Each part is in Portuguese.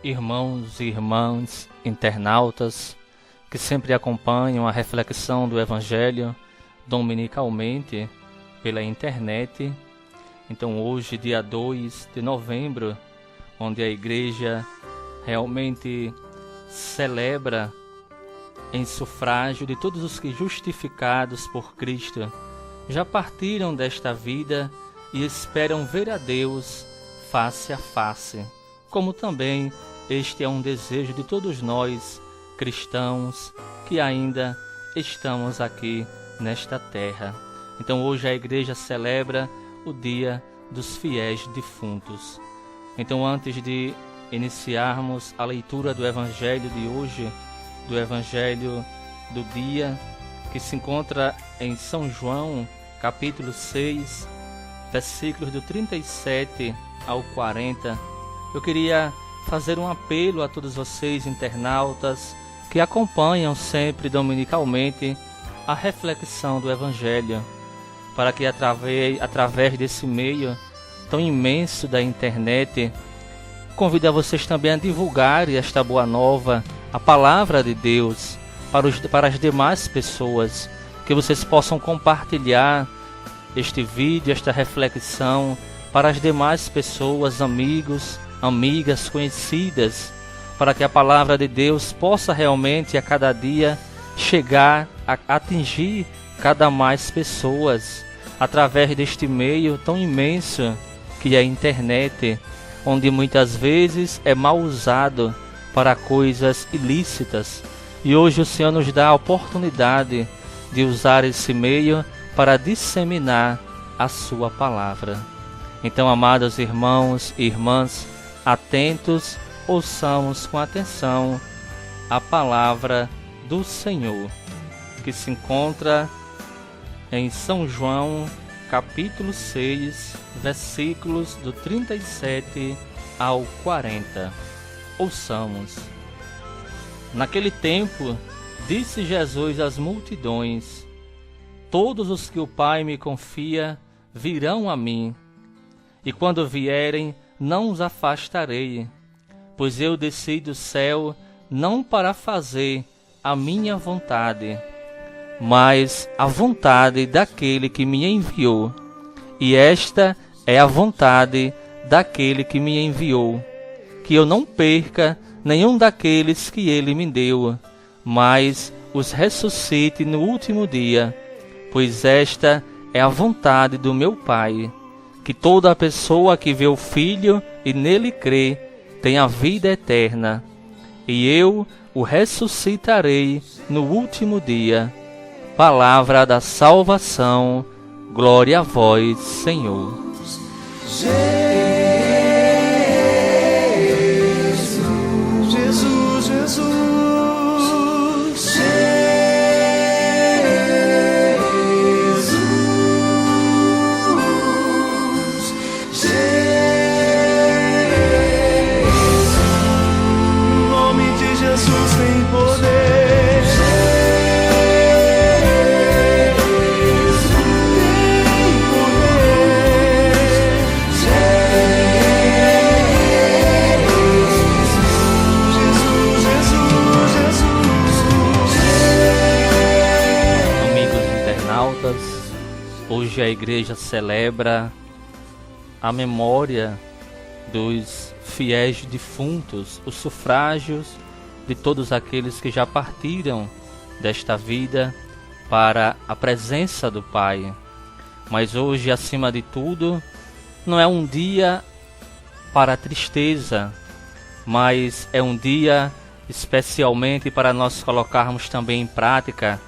Irmãos e irmãs, internautas, que sempre acompanham a reflexão do Evangelho dominicalmente pela internet. Então hoje, dia 2 de novembro, onde a Igreja realmente celebra em sufrágio de todos os que, justificados por Cristo, já partiram desta vida e esperam ver a Deus face a face, como também este é um desejo de todos nós, cristãos, que ainda estamos aqui nesta terra. Então hoje a Igreja celebra o Dia dos Fiéis Defuntos. Então, antes de iniciarmos a leitura do Evangelho de hoje, do Evangelho do dia, que se encontra em São João, capítulo 6, versículos do 37 ao 40, eu queria fazer um apelo a todos vocês, internautas, que acompanham sempre dominicalmente a reflexão do Evangelho, para que através desse meio tão imenso da internet, convido a vocês também a divulgarem esta boa nova, a palavra de Deus, para as demais pessoas, que vocês possam compartilhar este vídeo, esta reflexão, para as demais pessoas, amigos, amigas, conhecidas, para que a palavra de Deus possa realmente a cada dia chegar a atingir cada mais pessoas, através deste meio tão imenso que é a internet, onde muitas vezes é mal usado para coisas ilícitas. E hoje o Senhor nos dá a oportunidade de usar esse meio para disseminar a sua palavra. Então, amados irmãos e irmãs, atentos, ouçamos com atenção a palavra do Senhor, que se encontra em São João, capítulo 6, versículos do 37 ao 40. Ouçamos. Naquele tempo, disse Jesus às multidões: todos os que o Pai me confia virão a mim, e quando vierem, não os afastarei, pois eu desci do céu não para fazer a minha vontade, mas a vontade daquele que me enviou. E esta é a vontade daquele que me enviou, que eu não perca nenhum daqueles que ele me deu, mas os ressuscite no último dia, pois esta é a vontade do meu Pai, que toda pessoa que vê o Filho e nele crê tenha vida eterna, e eu o ressuscitarei no último dia. Palavra da salvação, glória a vós, Senhor. Hoje a Igreja celebra a memória dos fiéis defuntos, os sufrágios de todos aqueles que já partiram desta vida para a presença do Pai. Mas hoje, acima de tudo, não é um dia para a tristeza, mas é um dia especialmente para nós colocarmos também em prática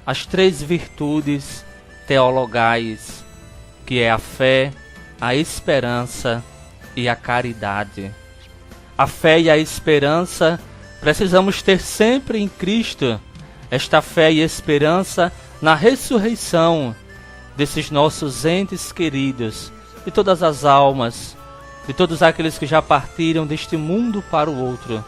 as três virtudes teologais, que é a fé, a esperança e a caridade. A fé e a esperança precisamos ter sempre em Cristo, esta fé e esperança na ressurreição desses nossos entes queridos, de todas as almas, de todos aqueles que já partiram deste mundo para o outro,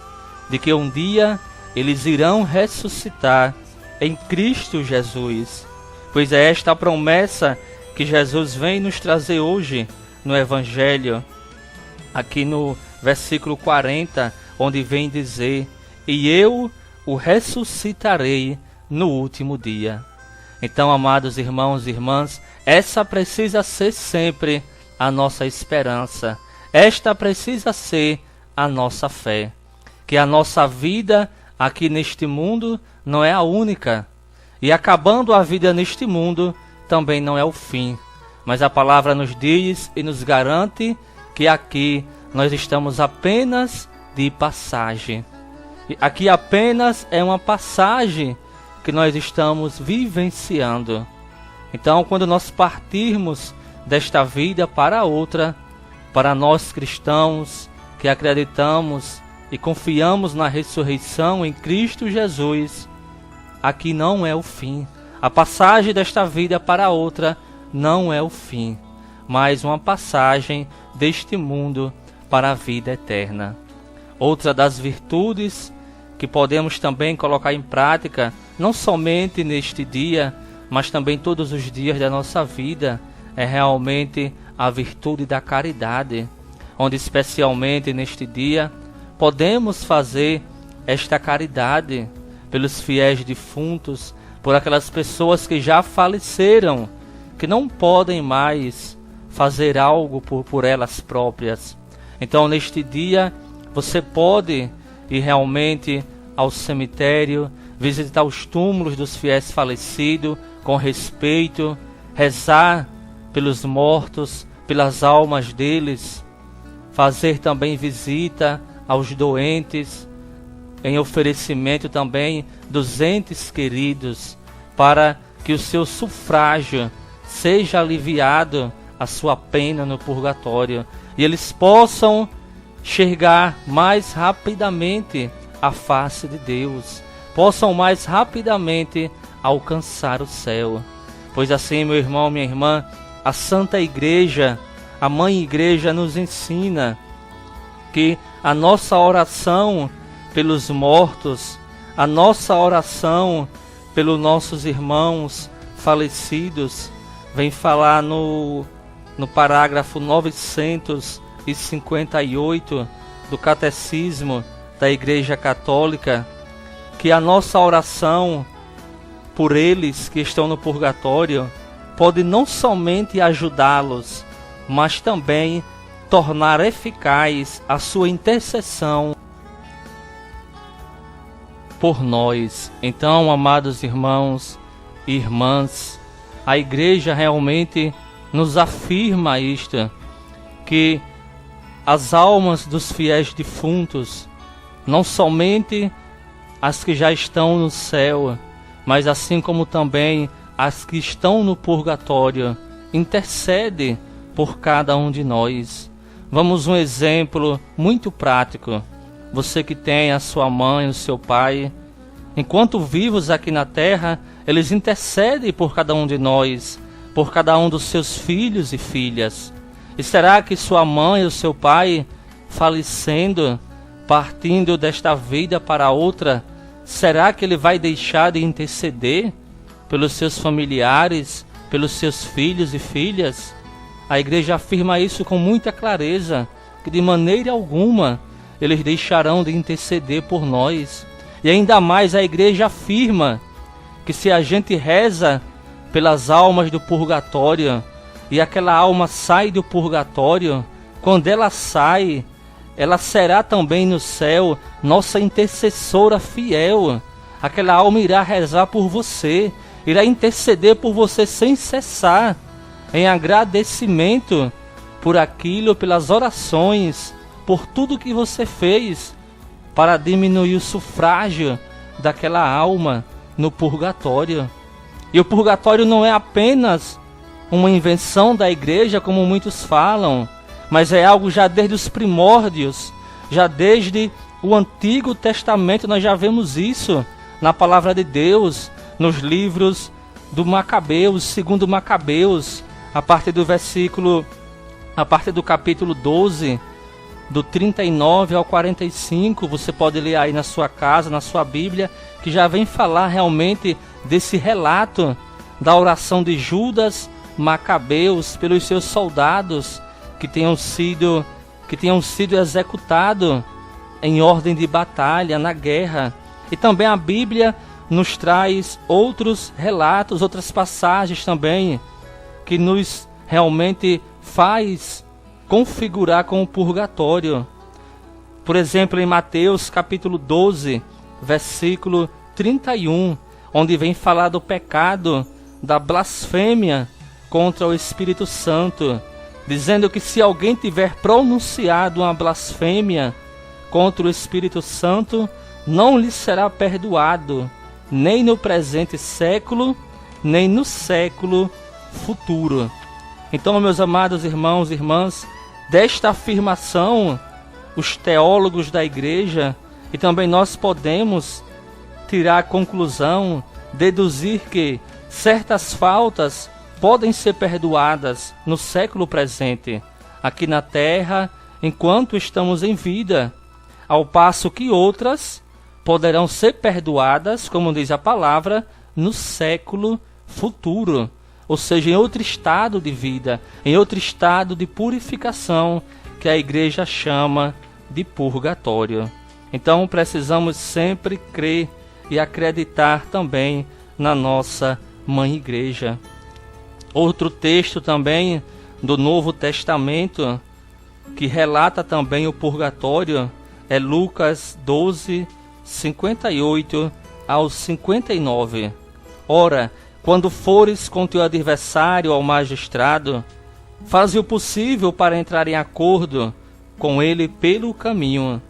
de que um dia eles irão ressuscitar em Cristo Jesus, pois é esta a promessa que Jesus vem nos trazer hoje no Evangelho, aqui no versículo 40, onde vem dizer: e eu o ressuscitarei no último dia. Então, amados irmãos e irmãs, essa precisa ser sempre a nossa esperança. Esta precisa ser a nossa fé. Que a nossa vida aqui neste mundo não é a única. E acabando a vida neste mundo, também não é o fim. Mas a palavra nos diz e nos garante que aqui nós estamos apenas de passagem. E aqui apenas é uma passagem que nós estamos vivenciando. Então, quando nós partirmos desta vida para outra, para nós cristãos que acreditamos e confiamos na ressurreição em Cristo Jesus, aqui não é o fim. A passagem desta vida para outra não é o fim, mas uma passagem deste mundo para a vida eterna. Outra das virtudes que podemos também colocar em prática, não somente neste dia, mas também todos os dias da nossa vida, é realmente a virtude da caridade, onde especialmente neste dia podemos fazer esta caridade pelos fiéis defuntos, por aquelas pessoas que já faleceram, que não podem mais fazer algo por elas próprias. Então, neste dia, você pode ir realmente ao cemitério, visitar os túmulos dos fiéis falecidos com respeito, rezar pelos mortos, pelas almas deles, fazer também visita aos doentes, em oferecimento também dos entes queridos, para que o seu sufrágio seja aliviado a sua pena no purgatório e eles possam enxergar mais rapidamente a face de Deus, possam mais rapidamente alcançar o céu. Pois assim, meu irmão, minha irmã, a Santa Igreja, a Mãe Igreja nos ensina que a nossa oração pelos mortos, a nossa oração pelos nossos irmãos falecidos, vem falar no parágrafo 958 do Catecismo da Igreja Católica, que a nossa oração por eles que estão no purgatório pode não somente ajudá-los, mas também tornar eficaz a sua intercessão por nós. Então, amados irmãos e irmãs, a Igreja realmente nos afirma isto, que as almas dos fiéis defuntos, não somente as que já estão no céu, mas assim como também as que estão no purgatório, intercede por cada um de nós. Vamos um exemplo muito prático. Você que tem a sua mãe, o seu pai, enquanto vivos aqui na terra, eles intercedem por cada um de nós, por cada um dos seus filhos e filhas. E será que sua mãe ou seu pai, falecendo, partindo desta vida para outra, será que ele vai deixar de interceder pelos seus familiares, pelos seus filhos e filhas? A Igreja afirma isso com muita clareza, que de maneira alguma eles deixarão de interceder por nós. E ainda mais a Igreja afirma que se a gente reza pelas almas do purgatório e aquela alma sai do purgatório, quando ela sai, ela será também no céu nossa intercessora fiel. Aquela alma irá rezar por você, irá interceder por você sem cessar, em agradecimento por aquilo, pelas orações, por tudo que você fez para diminuir o sufrágio daquela alma no purgatório. E o purgatório não é apenas uma invenção da Igreja, como muitos falam, mas é algo já desde os primórdios, já desde o Antigo Testamento nós já vemos isso na Palavra de Deus, nos livros do Macabeus, segundo Macabeus, a partir do capítulo 12, do 39 ao 45, você pode ler aí na sua casa, na sua Bíblia, que já vem falar realmente desse relato da oração de Judas Macabeus pelos seus soldados que tenham sido que tenham sido executados em ordem de batalha, na guerra. E também a Bíblia nos traz outros relatos, outras passagens também, que nos realmente faz configurar com o purgatório. Por exemplo, em Mateus capítulo 12, versículo 31, onde vem falar do pecado da blasfêmia contra o Espírito Santo, dizendo que se alguém tiver pronunciado uma blasfêmia contra o Espírito Santo, não lhe será perdoado, nem no presente século, nem no século futuro. Então, meus amados irmãos e irmãs, desta afirmação, os teólogos da igreja e também nós podemos tirar a conclusão, deduzir que certas faltas podem ser perdoadas no século presente, aqui na terra, enquanto estamos em vida, ao passo que outras poderão ser perdoadas, como diz a palavra, no século futuro, ou seja, em outro estado de vida, em outro estado de purificação, que a igreja chama de purgatório. Então precisamos sempre crer e acreditar também na nossa Mãe Igreja. Outro texto também do Novo Testamento, que relata também o purgatório, é Lucas 12, 58 ao 59. Ora, quando fores com teu adversário ao magistrado, faze o possível para entrar em acordo com ele pelo caminho,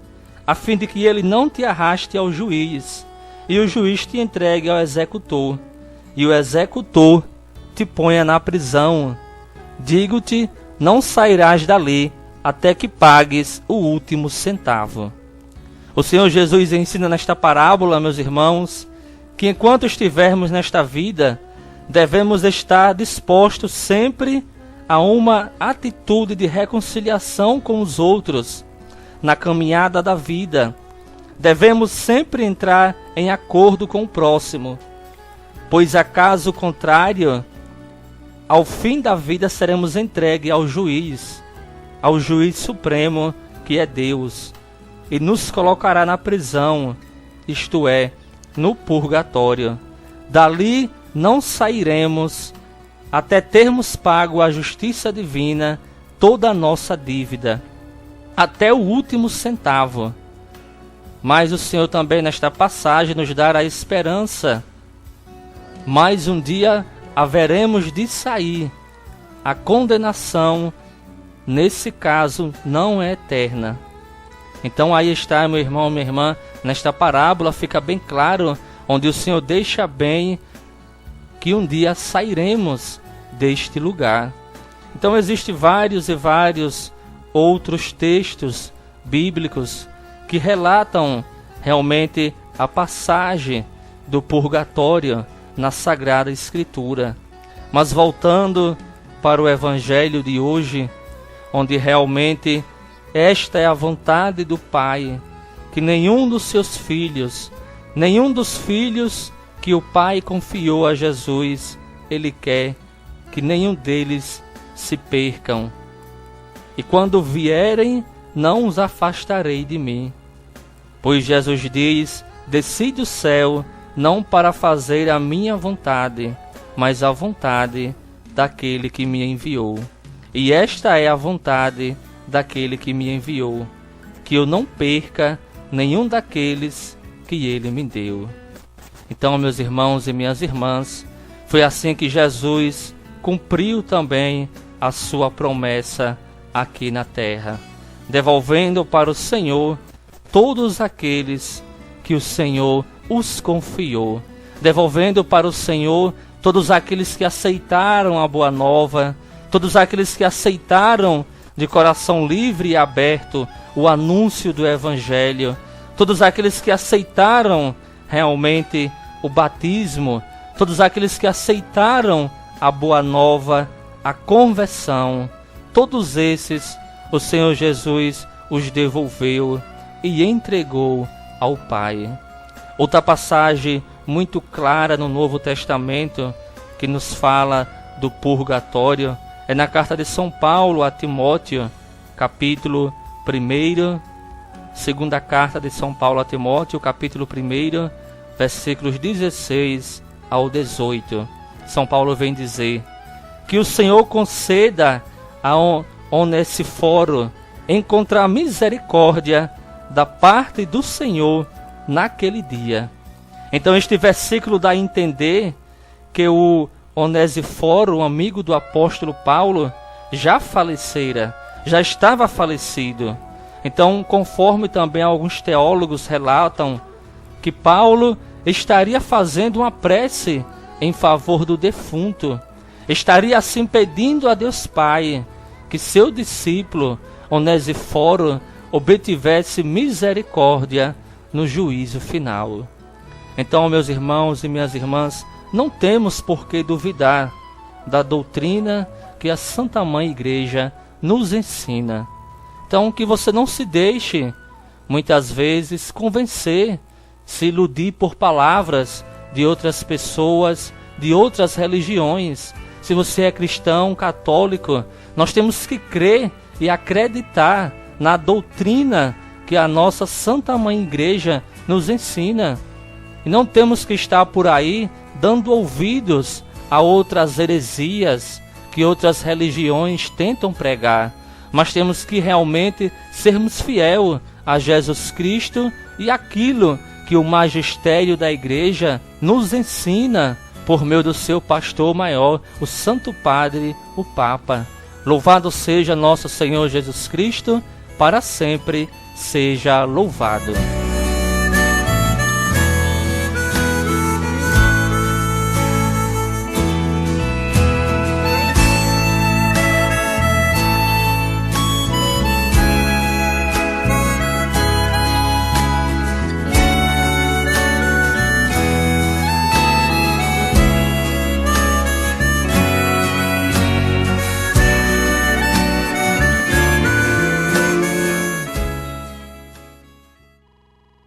a fim de que ele não te arraste ao juiz, e o juiz te entregue ao executor, e o executor te ponha na prisão. Digo-te, não sairás dali até que pagues o último centavo. O Senhor Jesus ensina nesta parábola, meus irmãos, que enquanto estivermos nesta vida, devemos estar dispostos sempre a uma atitude de reconciliação com os outros na caminhada da vida. Devemos sempre entrar em acordo com o próximo, pois a caso contrário, ao fim da vida seremos entregues ao juiz supremo, que é Deus, e nos colocará na prisão, isto é, no purgatório. Dali não sairemos até termos pago à justiça divina toda a nossa dívida, até o último centavo. Mas o Senhor também nesta passagem nos dá a esperança. Mais um dia haveremos de sair. A condenação, nesse caso, não é eterna. Então aí está, meu irmão, minha irmã, nesta parábola fica bem claro, onde o Senhor deixa bem que um dia sairemos deste lugar. Então existem vários e vários outros textos bíblicos que relatam realmente a passagem do purgatório na Sagrada Escritura. Mas voltando para o Evangelho de hoje, onde realmente esta é a vontade do Pai, que nenhum dos seus filhos, nenhum dos filhos que o Pai confiou a Jesus, Ele quer que nenhum deles se percam. E quando vierem, não os afastarei de mim. Pois Jesus diz, desci do céu, não para fazer a minha vontade, mas a vontade daquele que me enviou. E esta é a vontade daquele que me enviou, que eu não perca nenhum daqueles que ele me deu. Então, meus irmãos e minhas irmãs, foi assim que Jesus cumpriu também a sua promessa aqui na terra, devolvendo para o Senhor todos aqueles que o Senhor os confiou, devolvendo para o Senhor todos aqueles que aceitaram a boa nova, todos aqueles que aceitaram de coração livre e aberto o anúncio do Evangelho, todos aqueles que aceitaram realmente o batismo, todos aqueles que aceitaram a boa nova, a conversão, todos esses o Senhor Jesus os devolveu e entregou ao Pai. Outra passagem muito clara no Novo Testamento que nos fala do purgatório é na carta de São Paulo a Timóteo, capítulo 1º, segunda carta de São Paulo a Timóteo, capítulo 1, versículos 16 ao 18. São Paulo vem dizer: que o Senhor conceda a Onesíforo encontrar misericórdia da parte do Senhor naquele dia. Então este versículo dá a entender que o Onesíforo, um amigo do apóstolo Paulo, já falecera, já estava falecido. Então, conforme também alguns teólogos relatam, que Paulo estaria fazendo uma prece em favor do defunto, estaria assim pedindo a Deus Pai que seu discípulo Onesíforo obtivesse misericórdia no juízo final. Então, meus irmãos e minhas irmãs, não temos por que duvidar da doutrina que a Santa Mãe Igreja nos ensina. Então, que você não se deixe, muitas vezes, convencer, se iludir por palavras de outras pessoas, de outras religiões. Se você é cristão, católico, nós temos que crer e acreditar na doutrina que a nossa Santa Mãe Igreja nos ensina. E não temos que estar por aí dando ouvidos a outras heresias que outras religiões tentam pregar, mas temos que realmente sermos fiel a Jesus Cristo e aquilo que o magistério da Igreja nos ensina por meio do seu pastor maior, o Santo Padre, o Papa. Louvado seja nosso Senhor Jesus Cristo, para sempre seja louvado.